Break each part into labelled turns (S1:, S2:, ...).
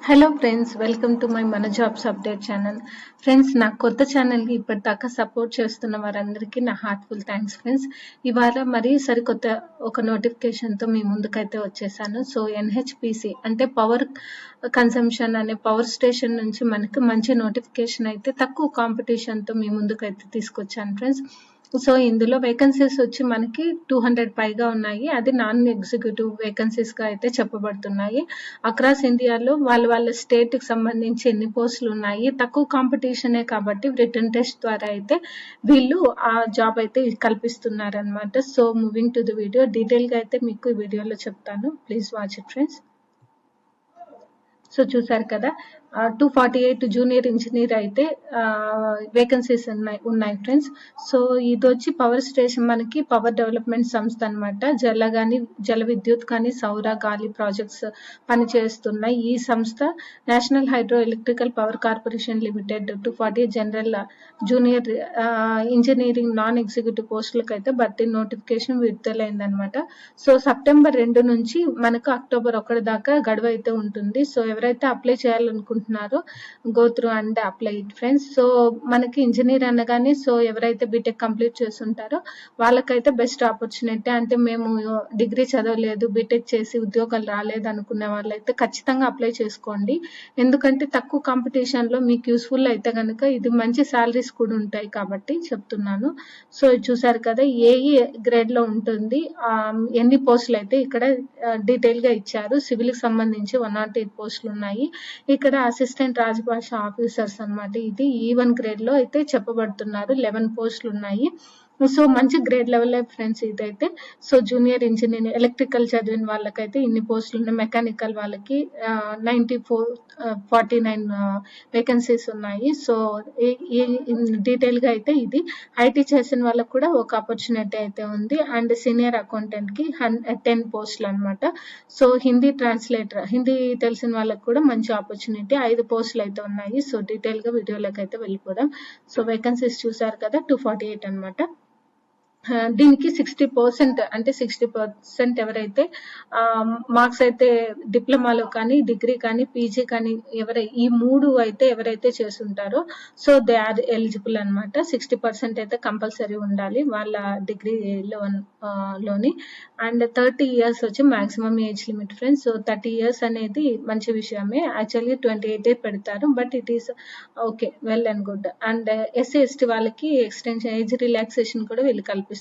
S1: Hello friends, welcome to my మన jobs update channel. Friends, నా కొత్త ఛానల్కి ఇప్పటిదాకా సపోర్ట్ చేస్తున్న వారందరికీ నా హార్ట్ఫుల్ థ్యాంక్స్ ఫ్రెండ్స్. ఇవాళ మరీ సరికొత్త ఒక నోటిఫికేషన్తో మీ ముందుకైతే వచ్చేసాను. సో ఎన్హెచ్పిసి అంటే పవర్ కన్సంప్షన్ అనే పవర్ స్టేషన్ నుంచి మనకి మంచి నోటిఫికేషన్ అయితే తక్కువ కాంపిటీషన్తో మీ ముందుకైతే తీసుకొచ్చాను ఫ్రెండ్స్. సో ఇందులో వేకెన్సీస్ వచ్చి మనకి 200 పైగా ఉన్నాయి. అది నాన్ ఎగ్జిక్యూటివ్ వేకెన్సీస్ గా అయితే చెప్పబడుతున్నాయి. అక్రాస్ ఇండియాలో వాళ్ళ స్టేట్ కి సంబంధించి ఎన్ని పోస్టులు ఉన్నాయి, తక్కువ కాంపిటీషనే కాబట్టి రిటర్న్ టెస్ట్ ద్వారా అయితే వీళ్ళు ఆ జాబ్ అయితే కల్పిస్తున్నారు అనమాట. So moving to the video, detail గా అయితే మీకు ఈ వీడియోలో చెప్తాను. Please watch it friends. So చూసారు కదా, 248 జూనియర్ ఇంజనీర్ అయితే వేకెన్సీస్ ఉన్నాయి ఫ్రెండ్స్. సో ఇది వచ్చి పవర్ స్టేషన్, మనకి పవర్ డెవలప్మెంట్ సంస్థ అనమాట. జల విద్యుత్ కానీ సౌర గాలి ప్రాజెక్ట్స్ పనిచేస్తున్నాయి. ఈ సంస్థ national hydro electrical power corporation limited 240 general junior engineering non executive పోస్టులకు అయితే భర్తీ నోటిఫికేషన్ విడుదలైందనమాట. సో సెప్టెంబర్ 2 నుంచి మనకు అక్టోబర్ 1 దాకా గడువు అయితే ఉంటుంది. సో ఎవరైతే అప్లై చేయాలనుకుంటున్నారో go through and apply it friends. So మనకి ఇంజనీర్ అనగానే సో ఎవరైతే బీటెక్ కంప్లీట్ చేస్తుంటారో వాళ్ళకైతే బెస్ట్ ఆపర్చునిటీ. అంటే మేము డిగ్రీ చదవలేదు, బీటెక్ చేసి ఉద్యోగాలు రాలేదు అనుకునే వాళ్ళైతే ఖచ్చితంగా అప్లై చేసుకోండి. ఎందుకంటే తక్కువ కాంపిటీషన్ లో మీకు యూస్ఫుల్ అయితే కనుక ఇది మంచి సాలరీస్ కూడా ఉంటాయి కాబట్టి చెప్తున్నాను. సో చూసారు కదా, ఏఈ గ్రేడ్ లో ఉంటుంది. ఎన్ని పోస్టులు అయితే ఇక్కడ డీటెయిల్ గా ఇచ్చారు. సివిల్ కి సంబంధించి 108 పోస్టులు ఉన్నాయి. ఇక్కడ అసిస్టెంట్ రాజభాష ఆఫీసర్స్ అన్నమాట. ఇది E1 గ్రేడ్ లో అయితే చెప్పబడుతున్నారు. 11 పోస్టులు ఉన్నాయి. సో మంచి గ్రేడ్ లెవెల్ ఫ్రెండ్స్ ఇదైతే. సో జూనియర్ ఇంజనీర్ ఎలక్ట్రికల్ చదివిన వాళ్ళకైతే ఇన్ని పోస్టులు ఉన్నాయి. మెకానికల్ వాళ్ళకి 49 వేకెన్సీస్ ఉన్నాయి. సో డీటెయిల్ గా అయితే ఇది ఐటీ చేసిన వాళ్ళకి కూడా ఒక ఆపర్చునిటీ అయితే ఉంది. అండ్ సీనియర్ అకౌంటెంట్ కి 10 పోస్టులు అనమాట. సో హిందీ ట్రాన్స్లేటర్, హిందీ తెలిసిన వాళ్ళకి కూడా మంచి ఆపర్చునిటీ. 5 పోస్టులు అయితే ఉన్నాయి. సో డీటెయిల్ గా వీడియోలోకి అయితే వెళ్ళిపోదాం. సో వేకెన్సీస్ చూసారు కదా, 248 అనమాట. దీనికి 60% అంటే 60% ఎవరైతే మార్క్స్ అయితే డిప్లొమాలో కానీ డిగ్రీ కానీ పీజీ కానీ ఈ మూడు అయితే ఎవరైతే చేస్తుంటారో సో దే ఆర్ ఎలిజిబుల్ అనమాట. 60% అయితే కంపల్సరీ ఉండాలి వాళ్ళ డిగ్రీలోని. అండ్ 30 years వచ్చి maximum age limit friends. So 30 years అనేది మంచి విషయమే. యాక్చువల్లీ 28 పెడతారు, but it is okay, well and good. And SC ST వాళ్ళకి ఎక్స్టెన్షన్ ఏజ్ రిలాక్సేషన్ కూడా వీళ్ళు కల్పిస్తున్నారు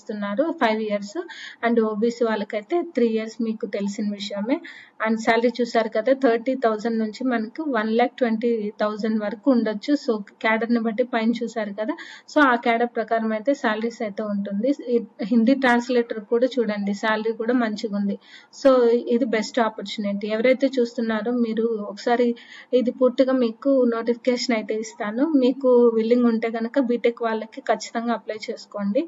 S1: 5 years. అండ్ ఓబీసీ వాళ్ళకైతే 3 years, మీకు తెలిసిన విషయమే. అండ్ శాలరీ చూసారు కదా, 30,000 నుంచి మనకు 1,20,000 వరకు ఉండొచ్చు. సో క్యాడర్ ని బట్టి పైన చూసారు కదా, సో ఆ క్యాడర్ ప్రకారం అయితే శాలరీస్ అయితే ఉంటుంది. హిందీ ట్రాన్స్లేటర్ కూడా చూడండి, శాలరీ కూడా మంచిగా ఉంది. సో ఇది బెస్ట్ ఆపర్చునిటీ. ఎవరైతే చూస్తున్నారో మీరు ఒకసారి ఇది పూర్తిగా మీకు నోటిఫికేషన్ అయితే ఇస్తాను. మీకు విల్లింగ్ ఉంటే కనుక బీటెక్ వాళ్ళకి ఖచ్చితంగా అప్లై చేసుకోండి.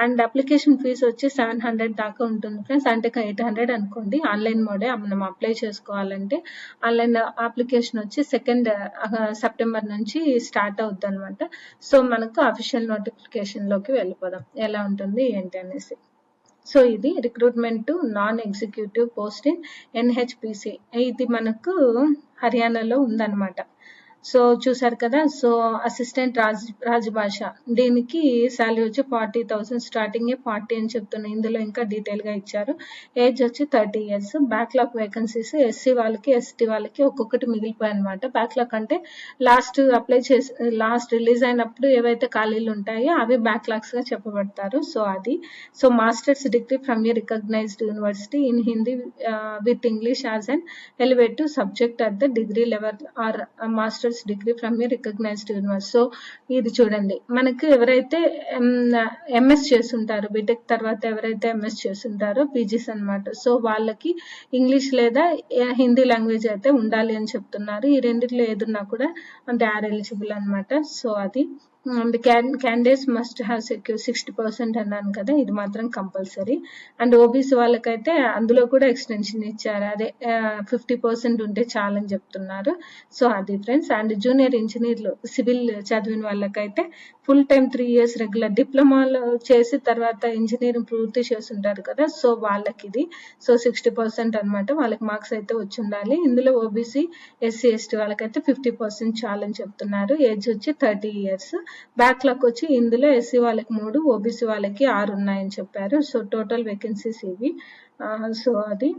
S1: అండ్ అప్లికేషన్ ఫీజు వచ్చి 700 దాకా ఉంటుంది ఫ్రెండ్స్. అంటే 800 అనుకోండి. ఆన్లైన్ మోడే మనం అప్లై చేసుకోవాలంటే. ఆన్లైన్ అప్లికేషన్ వచ్చి 2nd సెప్టెంబర్ నుంచి స్టార్ట్ అవుతుంది అనమాట. సో మనకు అఫీషియల్ నోటిఫికేషన్ లోకి వెళ్ళిపోదాం, ఎలా ఉంటుంది ఏంటి అనేసి. సో ఇది recruitment non executive post in NHPC. ఇది మనకు హర్యానాలో ఉందన్నమాట. సో చూసారు కదా, సో అసిస్టెంట్ రాజభాష దీనికి శాలరీ వచ్చి 40,000 స్టార్టింగ్ 40 అని చెప్తున్నారు. ఇందులో ఇంకా డీటెయిల్ గా ఇచ్చారు. ఏజ్ వచ్చి 30 years. బ్యాక్లాగ్ వేకెన్సీస్ ఎస్సీ వాళ్ళకి ఎస్టీ వాళ్ళకి ఒక్కొక్కటి మిగిలిపోయాయి అనమాట. బ్యాక్లాగ్ అంటే లాస్ట్ రిలీజ్ అయినప్పుడు ఏవైతే ఖాళీలు ఉంటాయో అవి బ్యాక్లాగ్స్ గా చెప్పబడతారు. సో అది. So masters degree from a recognised university in Hindi with English as an elective subject at the degree level or masters degree from a recognised university. So ఇది చూడండి, మనకి ఎవరైతే ఎంఎస్ చేస్తుంటారో బీటెక్ తర్వాత ఎవరైతే ఎంఎస్ చేస్తుంటారో పీజీస్ అనమాట. సో వాళ్ళకి ఇంగ్లీష్ లేదా హిందీ లాంగ్వేజ్ అయితే ఉండాలి అని చెప్తున్నారు. ఈ రెండిట్లో ఏదున్నా కూడా దే ఆర్ ఎలిజిబుల్ అనమాట. సో అది. And candidates must have secure 60% అన్నాను కదా, ఇది మాత్రం కంపల్సరీ. అండ్ ఓబీసీ వాళ్ళకైతే అందులో కూడా ఎక్స్టెన్షన్ ఇచ్చారు, అదే 50% ఉంటే చాలని చెప్తున్నారు. సో అది ఫ్రెండ్స్. అండ్ జూనియర్ ఇంజనీర్లు సివిల్ చదివిన వాళ్ళకైతే ఫుల్ టైం 3 years రెగ్యులర్ డిప్లొమాలో చేసి తర్వాత ఇంజనీరింగ్ పూర్తి చేసి ఉంటారు కదా, సో వాళ్ళకి ఇది. సో 60% అనమాట, వాళ్ళకి మార్క్స్ అయితే వచ్చి ఉండాలి. ఇందులో ఓబీసీ ఎస్సీ ఎస్టీ వాళ్ళకైతే 50% చాలని చెప్తున్నారు. ఏజ్ వచ్చి 30 years. బ్యాక్లాగ్ వచ్చి ఇందులో ఎస్సీ వాళ్ళకి 3, ఓబీసీ వాళ్ళకి 6 ఉన్నాయని చెప్పారు. సో టోటల్ వేకెన్సీస్ ఇవి. సో అది.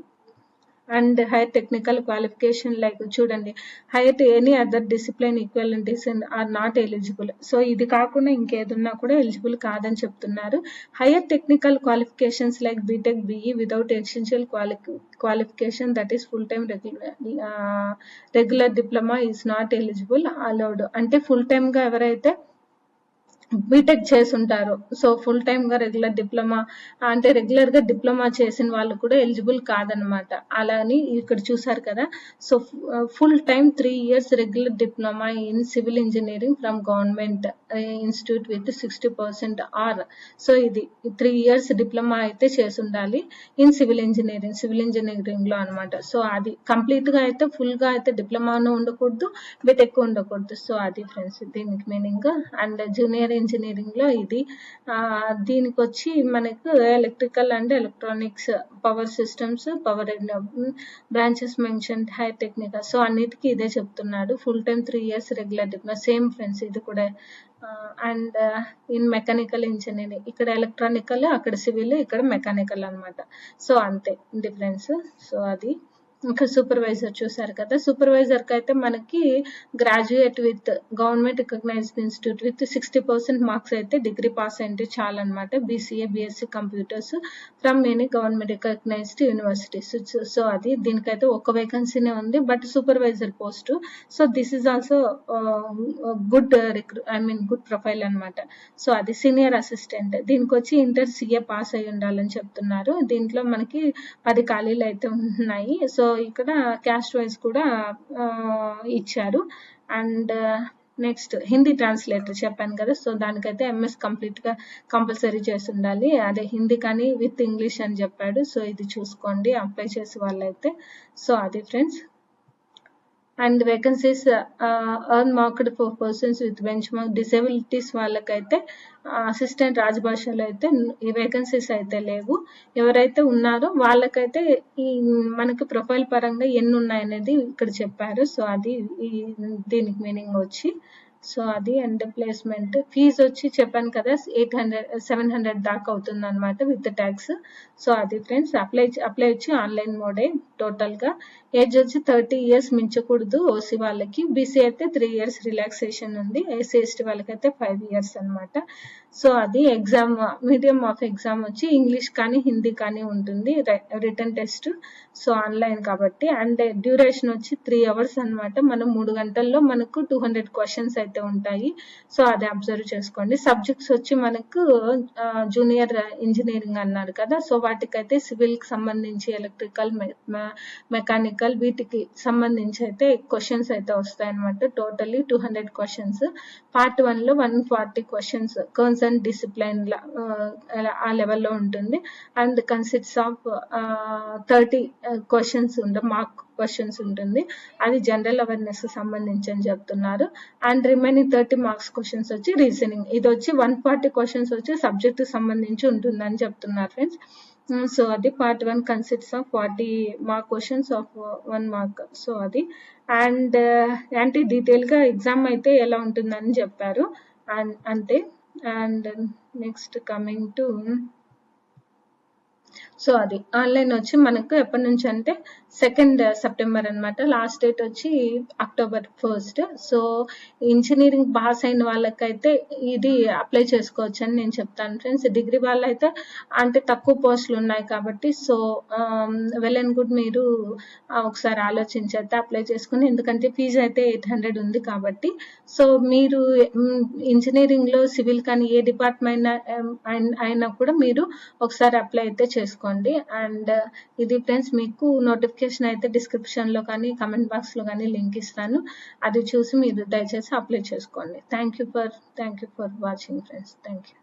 S1: And higher technical qualification like చూడండి, higher any other discipline equalities are not eligible. So ఇది కాకుండా ఇంకేదున్నా కూడా ఎలిజిబుల్ కాదని చెప్తున్నారు. Higher technical qualifications like BTech BE without essential qualification that is full time regular diploma is not eligible allowed. అంటే full time గా ఎవరైతే బీటెక్ చేసి ఉంటారు, సో ఫుల్ టైమ్ గా రెగ్యులర్ డిప్లొమా అంటే రెగ్యులర్ గా డిప్లొమా చేసిన వాళ్ళు కూడా ఎలిజిబుల్ కాదనమాట. అలా అని ఇక్కడ చూసారు కదా. So full time 3 years regular diploma in civil engineering from government institute with 60% or. So ఇది 3 years డిప్లొమా అయితే చేసి ఉండాలి ఇన్ సివిల్ ఇంజనీరింగ్ లో అనమాట. సో అది కంప్లీట్ గా అయితే ఫుల్ గా అయితే డిప్లొమాను ఉండకూడదు, బీటెక్ ఉండకూడదు. సో అది ఫ్రెండ్స్ దీనికి మీనింగ్. అండ్ జూనియర్ ఇంజనీరింగ్ లో ఇది. దీనికి వచ్చి మనకు electrical and electronics, power systems, power branches mention, higher technical. So అన్నిటికీ ఇదే చెప్తున్నాడు. Full time 3 years regular diploma same friends ఇది కూడా. అండ్ ఇన్ మెకానికల్ ఇంజనీరింగ్ ఇక్కడ ఎలక్ట్రానికల్, అక్కడ సివిల్, ఇక్కడ మెకానికల్ అనమాట. సో అంతే డిఫరెన్స్. సో అది. ఇంకా సూపర్వైజర్ చూసారు కదా. సూపర్వైజర్ కి అయితే మనకి graduate with government recognised institute with 60% marks అయితే డిగ్రీ పాస్ అయితే చాలన్నమాట. BCA BSc computers from any government recognized universities. So అది. దీనికైతే ఒక వేకెన్సీనే ఉంది but supervisor post. So this is also good good profile అనమాట. సో అది. సీనియర్ అసిస్టెంట్ దీనికి వచ్చి ఇంటర్ సిఏ పాస్ అయి ఉండాలని చెప్తున్నారు. దీంట్లో మనకి 10 ఖాళీలు అయితే ఉన్నాయి. సో ఇక్కడ క్యాస్ట్ వైజ్ కూడా ఇచ్చారు. అండ్ నెక్స్ట్ హిందీ ట్రాన్స్లేటర్ చెప్పాను కదా. సో దానికైతే ఎంఎస్ కంప్లీట్ గా కంపల్సరీ చేసి ఉండాలి, అదే హిందీ కానీ విత్ ఇంగ్లీష్ అని చెప్పాడు. సో ఇది చూసుకోండి అప్లై చేసే వాళ్ళైతే. సో అది friends. And vacancies earn marked for persons with bench mark disabilities వాళ్ళకైతే అసిస్టెంట్ రాజభాషలో అయితే ఈ వేకెన్సీస్ అయితే లేవు. ఎవరైతే ఉన్నారో వాళ్ళకైతే ఈ మనకి ప్రొఫైల్ పరంగా ఎన్ని ఉన్నాయనేది ఇక్కడ చెప్పారు. సో అది దీనికి మీనింగ్ వచ్చి. సో అది. అండ్ ప్లేస్మెంట్ ఫీజు వచ్చి చెప్పాను కదా 700 దాకా అవుతుంది అనమాట విత్ ట్యాక్స్. సో అది ఫ్రెండ్స్. అప్లై వచ్చి ఆన్లైన్ మోడే టోటల్ గా. ఏజ్ వచ్చి 30 years మించకూడదు ఓసీ వాళ్ళకి. బీసీ అయితే 3 years రిలాక్సేషన్ ఉంది. ఎస్సీ ఎస్టీ వాళ్ళకైతే 5 years అనమాట. సో అది. ఎగ్జామ్ మీడియం ఆఫ్ ఎగ్జామ్ వచ్చి ఇంగ్లీష్ కానీ హిందీ కానీ ఉంటుంది, రిటర్న్ టెస్ట్. సో ఆన్లైన్ కాబట్టి. అండ్ డ్యూరేషన్ వచ్చి 3 hours అనమాట. మనం 3 గంటల్లో మనకు 200 questions అయితే ఉంటాయి. సో అది అబ్జర్వ్ చేసుకోండి. సబ్జెక్ట్స్ వచ్చి మనకు జూనియర్ ఇంజనీరింగ్ అన్నారు కదా. సో వాటికైతే సివిల్ కి సంబంధించి, ఎలక్ట్రికల్, మెకానికల్ వీటికి సంబంధించి అయితే క్వశ్చన్స్ అయితే వస్తాయి అనమాట. Totally 200 questions. పార్ట్ 1 లో 140 questions కన్సర్న్ డిసిప్లైన్ ఆ లెవెల్లో ఉంటుంది. And consists of 30 questions mark questions ఉంటుంది. అది జనరల్ అవేర్నెస్ సంబంధించి అని చెప్తున్నారు. అండ్ రిమైనింగ్ 30 marks క్వశ్చన్స్ వచ్చి రీజనింగ్. ఇది వచ్చి 140 questions వచ్చి సబ్జెక్ట్ సంబంధించి ఉంటుందని చెప్తున్నారు ఫ్రెండ్స్. సో అది. Part 1 consists of 40 mark questions of 1 mark. So అది. అండ్ అంటే డీటెయిల్ గా ఎగ్జామ్ అయితే ఎలా ఉంటుందని చెప్పారు అంతే. And next coming to. So అది. ఆన్లైన్ వచ్చి మనకు ఎప్పటి నుంచి అంటే 2nd September అనమాట. లాస్ట్ డేట్ వచ్చి October 1st. So engineering pass అయిన వాళ్ళకైతే ఇది అప్లై చేసుకోవచ్చు అని నేను చెప్తాను ఫ్రెండ్స్. డిగ్రీ వాళ్ళైతే అంటే తక్కువ పోస్టులు ఉన్నాయి కాబట్టి సో వెల్ అండ్ గుడ్. మీరు ఒకసారి ఆలోచించి అయితే అప్లై చేసుకుని, ఎందుకంటే ఫీజు అయితే 800 ఉంది కాబట్టి. సో మీరు ఇంజనీరింగ్ లో సివిల్ కానీ ఏ డిపార్ట్మెంట్ అయినా కూడా మీరు ఒకసారి అప్లై అయితే చేసుకోండి. అండ్ ఇది ఫ్రెండ్స్ మీకు నోటిఫికేషన్ అయితే డిస్క్రిప్షన్లో కానీ కమెంట్ బాక్స్లో కానీ లింక్ ఇస్తాను. అది చూసి మీరు దయచేసి అప్లై చేసుకోండి. Thank you for watching friends. Thank you.